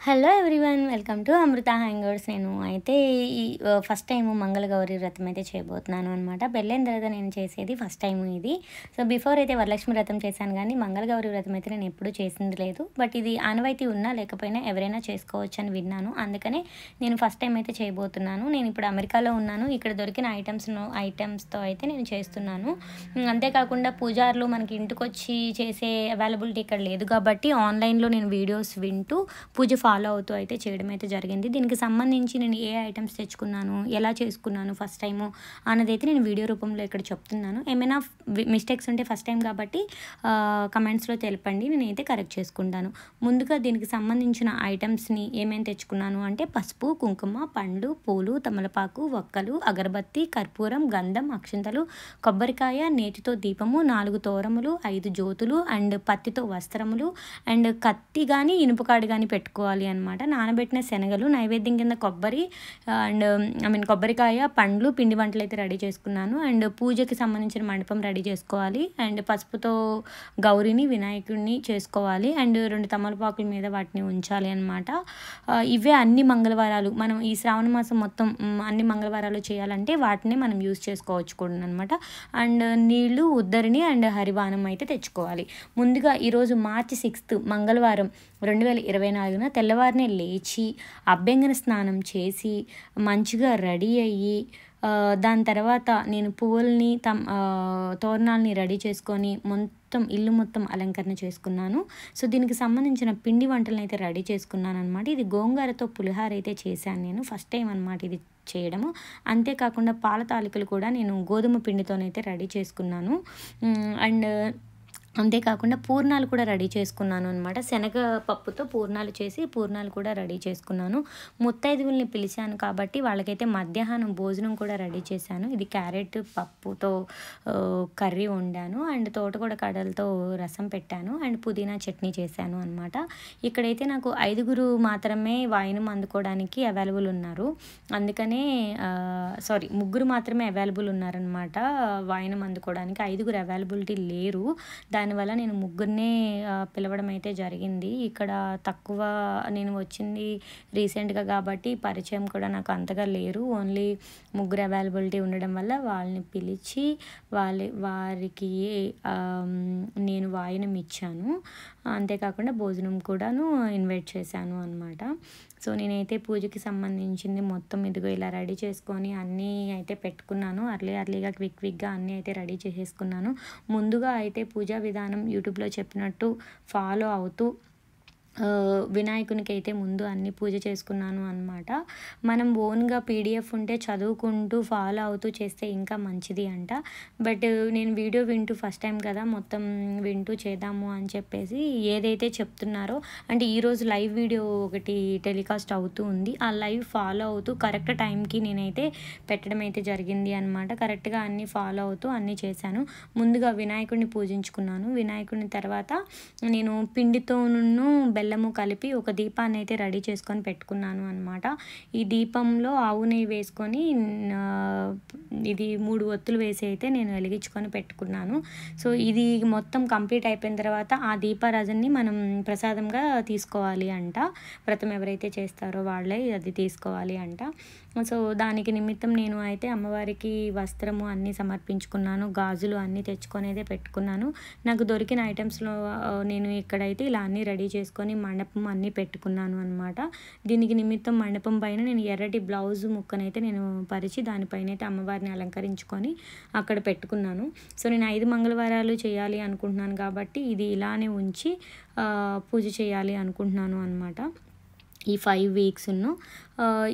Hello everyone, welcome to Amrutha hangers. నేను అయితే ఈ ఫస్ట్ టైము మంగళగౌరి వ్రతం అయితే చేయబోతున్నాను అనమాట. పెళ్ళైన తర్వాత నేను చేసేది ఫస్ట్ టైము ఇది. సో బిఫోర్ అయితే వరలక్ష్మి వ్రతం చేశాను, కానీ మంగళగౌరి వ్రతం అయితే నేను ఎప్పుడూ చేసింది లేదు. బట్ ఇది ఆనవాయితీ ఉన్నా లేకపోయినా ఎవరైనా చేసుకోవచ్చు అని విన్నాను. అందుకనే నేను ఫస్ట్ టైం అయితే చేయబోతున్నాను. నేను ఇప్పుడు అమెరికాలో ఉన్నాను. ఇక్కడ దొరికిన ఐటమ్స్తో అయితే నేను చేస్తున్నాను. అంతేకాకుండా పూజారులు మనకి ఇంటికి వచ్చి చేసే అవైలబిలిటీ ఇక్కడ లేదు కాబట్టి ఆన్లైన్లో నేను వీడియోస్ వింటూ పూజ ఫాలో అవుతూ అయితే చేయడం అయితే జరిగింది. దీనికి సంబంధించి నేను ఏ ఐటమ్స్ తెచ్చుకున్నాను, ఎలా చేసుకున్నాను ఫస్ట్ టైము అన్నదైతే నేను వీడియో రూపంలో ఇక్కడ చెప్తున్నాను. ఏమైనా మిస్టేక్స్ ఉంటే ఫస్ట్ టైం కాబట్టి కమెంట్స్లో తెలపండి, నేనైతే కరెక్ట్ చేసుకుంటాను. ముందుగా దీనికి సంబంధించిన ఐటమ్స్ని ఏమేమి తెచ్చుకున్నాను అంటే పసుపు, కుంకుమ, పండ్లు, పూలు, తమలపాకు, వక్కలు, అగరబత్తి, కర్పూరం, గంధం, అక్షింతలు, కొబ్బరికాయ, నేతితో దీపము, 4 తోరములు, 5 జ్యోతులు అండ్ పత్తితో వస్త్రములు అండ్ కత్తి కానీ ఇనుపకాడు కానీ పెట్టుకోవాలి అనమాట. నానబెట్టిన శనగలు, నైవేద్యం కింద కొబ్బరి అండ్ కొబ్బరికాయ, పండ్లు, పిండి వంటలు అయితే రెడీ చేసుకున్నాను. అండ్ పూజకి సంబంధించిన మండపం రెడీ చేసుకోవాలి. అండ్ పసుపుతో గౌరిని వినాయకుడిని చేసుకోవాలి. అండ్ 2 తమలపాకుల మీద వాటిని ఉంచాలి అనమాట. ఇవే అన్ని మంగళవారాలు మనం ఈ శ్రావణ మాసం మొత్తం అన్ని మంగళవారాలు చేయాలంటే వాటిని మనం యూజ్ చేసుకోవచ్చు కూడా అనమాట. అండ్ నీళ్లు, ఉద్దరిని అండ్ హరివానం అయితే తెచ్చుకోవాలి. ముందుగా ఈరోజు మార్చి 6 మంగళవారం 2024 తెల్లవారినే లేచి అభ్యంగన స్నానం చేసి మంచిగా రెడీ అయ్యి దాని తర్వాత నేను పువ్వుల్ని తోరణాలని రెడీ చేసుకొని ఇల్లు మొత్తం అలంకరణ చేసుకున్నాను. సో దీనికి సంబంధించిన పిండి వంటలను అయితే రెడీ చేసుకున్నాను అనమాట. ఇది గోంగూరతో పులిహార అయితే చేశాను నేను ఫస్ట్ టైం అనమాట ఇది చేయడము. అంతేకాకుండా పాల తాలికలు కూడా నేను గోధుమ పిండితోనైతే రెడీ చేసుకున్నాను. అండ్ అంతేకాకుండా పూర్ణాలు కూడా రెడీ చేసుకున్నాను అనమాట. శనగపప్పుతో పూర్ణాలు చేసి పూర్ణాలు కూడా రెడీ చేసుకున్నాను. ముత్తైదువుల్ని పిలిచాను కాబట్టి వాళ్ళకైతే మధ్యాహ్నం భోజనం కూడా రెడీ చేశాను. ఇది క్యారెట్ పప్పుతో కర్రీ వండాను అండ్ తోటకూర కడలతో రసం పెట్టాను అండ్ పుదీనా చట్నీ చేశాను అనమాట. ఇక్కడైతే నాకు 5 మాత్రమే వాయినం అందుకోవడానికి అవైలబుల్ ఉన్నారు. అందుకనే 3 మాత్రమే అవైలబుల్ ఉన్నారనమాట వాయినం అందుకోవడానికి. 5 అవైలబిలిటీ లేరు. దానివల్ల నేను 3 పిలవడం అయితే జరిగింది. ఇక్కడ తక్కువ నేను వచ్చింది రీసెంట్గా కాబట్టి పరిచయం కూడా నాకు అంతగా లేరు. ఓన్లీ 3 అవైలబిలిటీ ఉండడం వల్ల వాళ్ళని పిలిచి వారికి నేను వాయినం ఇచ్చాను. అంతేకాకుండా భోజనం కూడాను ఇన్వైట్ చేశాను అనమాట. సో నేనైతే పూజకి సంబంధించింది మొత్తం ఇదిగో ఇలా రెడీ చేసుకొని అన్నీ అయితే పెట్టుకున్నాను. అర్లీగా క్విక్గా అన్నీ అయితే రెడీ చేసేసుకున్నాను. ముందుగా అయితే పూజా విధానం యూట్యూబ్లో చెప్పినట్టు ఫాలో అవుతూ వినాయకునికి అయితే ముందు అన్ని పూజ చేసుకున్నాను అనమాట. మనం ఓన్గా పీడిఎఫ్ ఉంటే చదువుకుంటూ ఫాలో అవుతూ చేస్తే ఇంకా మంచిది అంట. బట్ నేను వీడియో వింటూ ఫస్ట్ టైం కదా మొత్తం వింటూ చేద్దాము అని చెప్పేసి ఏదైతే చెప్తున్నారో అంటే ఈరోజు లైవ్ వీడియో ఒకటి టెలికాస్ట్ అవుతూ ఉంది. ఆ లైవ్ ఫాలో అవుతూ కరెక్ట్ టైంకి నేనైతే పెట్టడం అయితే జరిగింది అనమాట. కరెక్ట్గా అన్నీ ఫాలో అవుతూ అన్నీ చేశాను. ముందుగా వినాయకుడిని పూజించుకున్నాను. వినాయకుడిని తర్వాత నేను పిండితోనూ బెల్లము కలిపి ఒక దీపాన్ని అయితే రెడీ చేసుకొని పెట్టుకున్నాను అనమాట. ఈ దీపంలో ఆవు నెయ్యి వేసుకొని ఇది 3 ఒత్తులు వేసి అయితే నేను వెలిగించుకొని పెట్టుకున్నాను. సో ఇది మొత్తం కంప్లీట్ అయిపోయిన తర్వాత ఆ దీపారాజన్ని మనం ప్రసాదంగా తీసుకోవాలి అంట. వ్రతం ఎవరైతే చేస్తారో వాళ్ళే అది తీసుకోవాలి అంట. సో దానికి నిమిత్తం నేను అయితే అమ్మవారికి వస్త్రము అన్నీ సమర్పించుకున్నాను. గాజులు అన్నీ తెచ్చుకొని అయితే పెట్టుకున్నాను. నాకు దొరికిన ఐటమ్స్లో నేను ఇక్కడైతే ఇలా అన్నీ రెడీ చేసుకొని మండపం అన్నీ పెట్టుకున్నాను అనమాట. దీనికి నిమిత్తం మండపం పైన నేను ఎర్రటి బ్లౌజ్ ముక్కనైతే నేను పరిచి దానిపైన అయితే అమ్మవారిని అలంకరించుకొని అక్కడ పెట్టుకున్నాను. సో నేను 5 మంగళవారాలు చేయాలి అనుకుంటున్నాను కాబట్టి ఇది ఇలానే ఉంచి పూజ చేయాలి అనుకుంటున్నాను అనమాట. ఈ 5 వీక్స్ను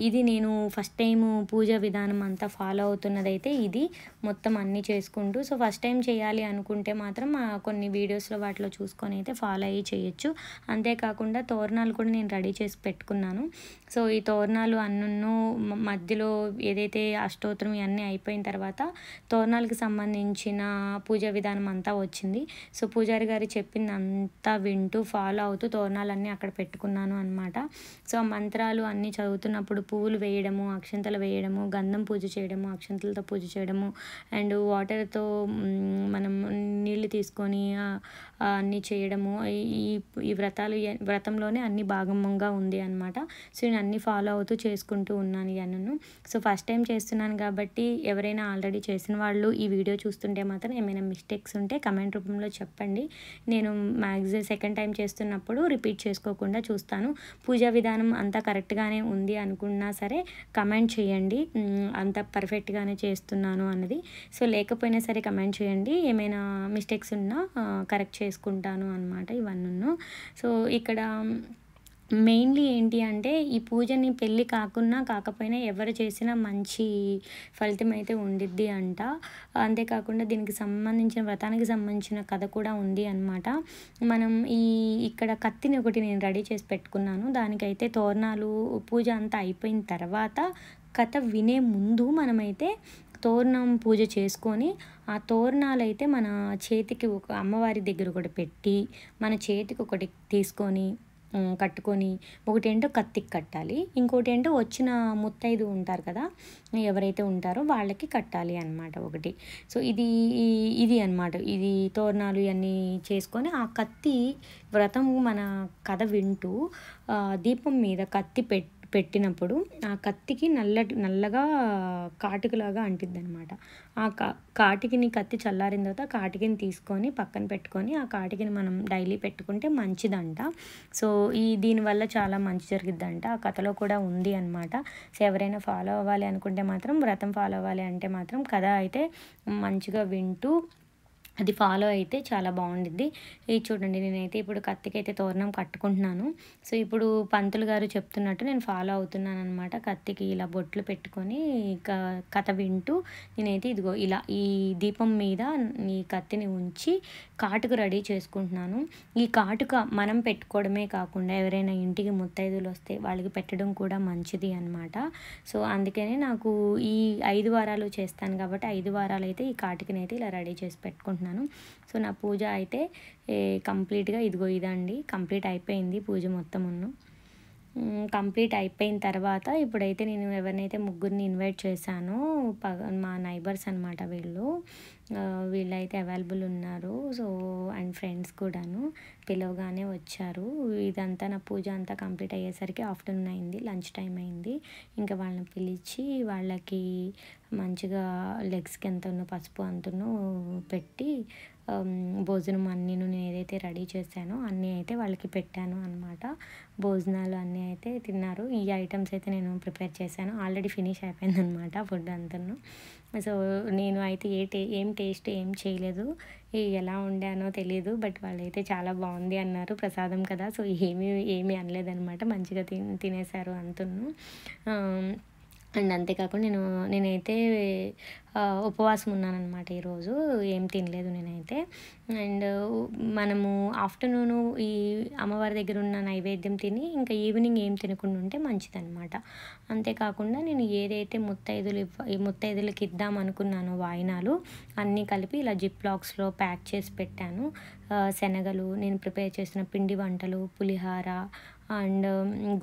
ఇది నేను ఫస్ట్ టైము పూజా విధానం అంతా ఫాలో అవుతున్నదైతే ఇది మొత్తం అన్నీ చేసుకుంటూ. సో ఫస్ట్ టైం చేయాలి అనుకుంటే మాత్రం కొన్ని వీడియోస్లో వాటిలో చూసుకొని అయితే ఫాలో అయ్యి చేయొచ్చు. అంతేకాకుండా తోరణాలు కూడా నేను రెడీ చేసి పెట్టుకున్నాను. సో ఈ తోరణాలు అన్నును మధ్యలో ఏదైతే అష్టోత్తరం ఇవన్నీ అయిపోయిన తర్వాత తోరణాలకు సంబంధించిన పూజా విధానం అంతా వచ్చింది. సో పూజారి గారు చెప్పింది అంతా వింటూ ఫాలో అవుతూ తోరణాలన్నీ అక్కడ పెట్టుకున్నాను అనమాట. సో ఆ మంత్రాలు అన్నీ చదువుతున్నప్పుడు పువ్వులు వేయడము, అక్షంతలు వేయడము, గంధం పూజ చేయడము, అక్షంతలతో పూజ చేయడము, అండ్ వాటర్తో మనం నీళ్ళు తీసుకొని అన్నీ చేయడము, ఈ ఈ వ్రతంలోనే అన్ని భాగంగా ఉంది అనమాట. సో నేను అన్నీ ఫాలో అవుతూ చేసుకుంటూ ఉన్నాను ఇవన్నీ. సో ఫస్ట్ టైం చేస్తున్నాను కాబట్టి ఎవరైనా ఆల్రెడీ చేసిన వాళ్ళు ఈ వీడియో చూస్తుంటే మాత్రం ఏమైనా మిస్టేక్స్ ఉంటే కమెంట్ రూపంలో చెప్పండి. నేను మ్యాక్సిమం సెకండ్ టైం చేస్తున్నప్పుడు రిపీట్ చేసుకోకుండా చూస్తాను. పూజా విధానం అంతా కరెక్ట్గానే ఉంది అనుకున్నా సరే కమెంట్ చేయండి, అంత పర్ఫెక్ట్గానే చేస్తున్నాను అన్నది. సో లేకపోయినా సరే కమెంట్ చేయండి, ఏమైనా మిస్టేక్స్ ఉన్నా కరెక్ట్ చేసుకుంటాను అనమాట ఇవన్నీ. సో ఇక్కడ మెయిన్లీ ఏంటి అంటే ఈ పూజని పెళ్ళి కాకపోయినా ఎవరు చేసినా మంచి ఫలితం అయితే ఉండిద్ది అంట. అంతేకాకుండా దీనికి సంబంధించిన వ్రతానికి సంబంధించిన కథ కూడా ఉంది అనమాట. మనం ఇక్కడ కత్తిని ఒకటి నేను రెడీ చేసి పెట్టుకున్నాను. దానికైతే తోరణాలు పూజ అంతా అయిపోయిన తర్వాత కథ వినే ముందు మనమైతే తోరణం పూజ చేసుకొని ఆ తోరణాలు అయితే మన చేతికి ఒక అమ్మవారి దగ్గర ఒకటి పెట్టి మన చేతికి ఒకటి తీసుకొని కట్టుకొని, ఒకటేంటో కత్తికి కట్టాలి, ఇంకోటి ఏంటో వచ్చిన ముత్తైదు ఉంటారు కదా ఎవరైతే ఉంటారో వాళ్ళకి కట్టాలి అనమాట ఒకటి. సో ఇది అనమాట, ఇది తోరణాలు ఇవన్నీ చేసుకొని ఆ కత్తి వ్రతం మన కథ వింటూ దీపం మీద కత్తి పెట్టినప్పుడు ఆ కత్తికి నల్లగా కాటుకలాగా అంటిద్ది అనమాట. ఆ కాటికిని కత్తి చల్లారిన తర్వాత కాటికిని తీసుకొని పక్కన పెట్టుకొని ఆ కాటికిని మనం డైలీ పెట్టుకుంటే మంచిదంట. సో దీనివల్ల చాలా మంచి జరిగిద్దంట. ఆ కథలో కూడా ఉంది అనమాట. సో ఎవరైనా ఫాలో అవ్వాలి అనుకుంటే మాత్రం, వ్రతం ఫాలో అవ్వాలి అంటే మాత్రం కథ అయితే మంచిగా వింటూ అది ఫాలో అయితే చాలా బాగుండిద్ది. ఇది చూడండి, నేనైతే ఇప్పుడు కత్తికైతే తోరణం కట్టుకుంటున్నాను. సో ఇప్పుడు పంతులు గారు చెప్తున్నట్టు నేను ఫాలో అవుతున్నాను అనమాట. కత్తికి ఇలా బొట్లు పెట్టుకొని కథ వింటూ నేనైతే ఇదిగో ఇలా ఈ దీపం మీద ఈ కత్తిని ఉంచి కాటుక రెడీ చేసుకుంటున్నాను. ఈ కాటుక మనం పెట్టుకోవడమే కాకుండా ఎవరైనా ఇంటికి ముత్తైదులు వస్తే వాళ్ళకి పెట్టడం కూడా మంచిది అనమాట. సో అందుకనే నాకు ఈ 5 వారాలు చేస్తాను కాబట్టి 5 వారాలు అయితే ఈ కాటుకని అయితే ఇలా రెడీ చేసి పెట్టుకుంటున్నాను. సో నా పూజ అయితే కంప్లీట్గా ఇదిగో ఇదండి, కంప్లీట్ అయిపోయింది పూజ మొత్తమును. కంప్లీట్ అయిపోయిన తర్వాత ఇప్పుడైతే నేను ఎవరినైతే ముగ్గురిని ఇన్వైట్ చేశానో మా నైబర్స్ అనమాట వీళ్ళైతే అవైలబుల్ ఉన్నారు. సో అండ్ ఫ్రెండ్స్ కూడాను పిలవగానే వచ్చారు. ఇదంతా నా పూజ అంతా కంప్లీట్ అయ్యేసరికి ఆఫ్టర్నూన్ అయింది, లంచ్ టైం అయింది. ఇంకా వాళ్ళని పిలిచి వాళ్ళకి మంచిగా లెగ్స్కి ఎంత ఉన్నో పసుపు అంతనో పెట్టి భోజనం అన్నీ నేను ఏదైతే రెడీ చేశానో అన్నీ అయితే వాళ్ళకి పెట్టాను అనమాట. భోజనాలు అన్నీ అయితే తిన్నారు. ఈ ఐటమ్స్ అయితే నేను ప్రిపేర్ చేశాను, ఆల్రెడీ ఫినిష్ అయిపోయింది అనమాట ఫుడ్ అంతను. సో నేను అయితే ఏం టేస్ట్ ఏం చేయలేదు, ఎలా వండానో తెలియదు. బట్ వాళ్ళైతే చాలా బాగుంది అన్నారు, ప్రసాదం కదా. సో ఏమీ అనలేదనమాట, మంచిగా తినేశారు అంతను. అండ్ అంతేకాకుండా నేనైతే ఉపవాసం ఉన్నానన్నమాట ఈరోజు, ఏం తినలేదు నేనైతే. అండ్ మనము ఆఫ్టర్నూను ఈ అమ్మవారి దగ్గర ఉన్న నైవేద్యం తిని ఇంకా ఈవినింగ్ ఏం తినకుండా ఉంటే మంచిదన్నమాట. అంతేకాకుండా నేను ఏదైతే ముత్తైదులకి ఇద్దాం అనుకున్నానో వాయినాలు అన్నీ కలిపి ఇలా జిప్ లాక్స్లో ప్యాక్ చేసి పెట్టాను. శనగలు, నేను ప్రిపేర్ చేసిన పిండి వంటలు, పులిహార అండ్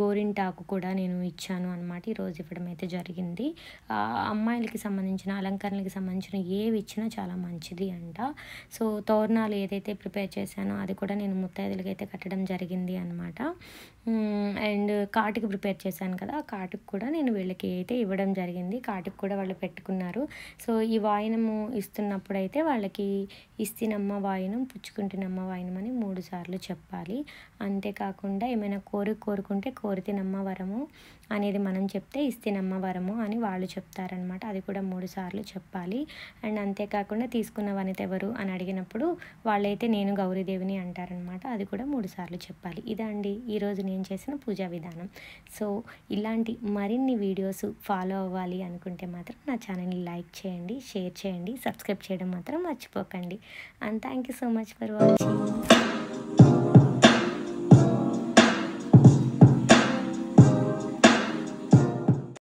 గోరింటాకు కూడా నేను ఇచ్చాను అనమాట. ఈరోజు ఇవ్వడం అయితే జరిగింది. అమ్మాయిలకి సంబంధించిన అలంకరణలకి సంబంధించిన ఏవి ఇచ్చినా చాలా మంచిది అంట. సో తోరణాలు ఏదైతే ప్రిపేర్ చేశానో అది కూడా నేను ముత్తైదులకి అయితే కట్టడం జరిగింది అనమాట. అండ్ కాటుకు ప్రిపేర్ చేశాను కదా, ఆ కాటుకు కూడా నేను వీళ్ళకి అయితే ఇవ్వడం జరిగింది. కాటుకు కూడా వాళ్ళు పెట్టుకున్నారు. సో ఈ వాయినము ఇస్తున్నప్పుడు అయితే వాళ్ళకి ఇస్తినమ్మ వాయినం, పుచ్చుకుంటున్నమ్మ వాయినం అని 3 సార్లు చెప్పాలి. అంతేకాకుండా ఏమైనా కోరుకుంటే కోరితినమ్మ వరము అనేది మనం చెప్తే ఇస్తినమ్మ వరము అని వాళ్ళు చెప్తారనమాట. అది కూడా 3 సార్లు చెప్పాలి. అండ్ అంతేకాకుండా తీసుకున్న వనిత ఎవరు అని అడిగినప్పుడు వాళ్ళైతే నేను గౌరీదేవిని అంటారనమాట. అది కూడా 3 సార్లు చెప్పాలి. ఇదండి ఈరోజు నేను చేసిన పూజా విధానం. సో ఇలాంటి మరిన్ని వీడియోస్ ఫాలో అవ్వాలి అనుకుంటే మాత్రం నా ఛానల్ని లైక్ చేయండి, షేర్ చేయండి, సబ్స్క్రైబ్ చేయడం మాత్రం మర్చిపోకండి. And thank you so much for watching.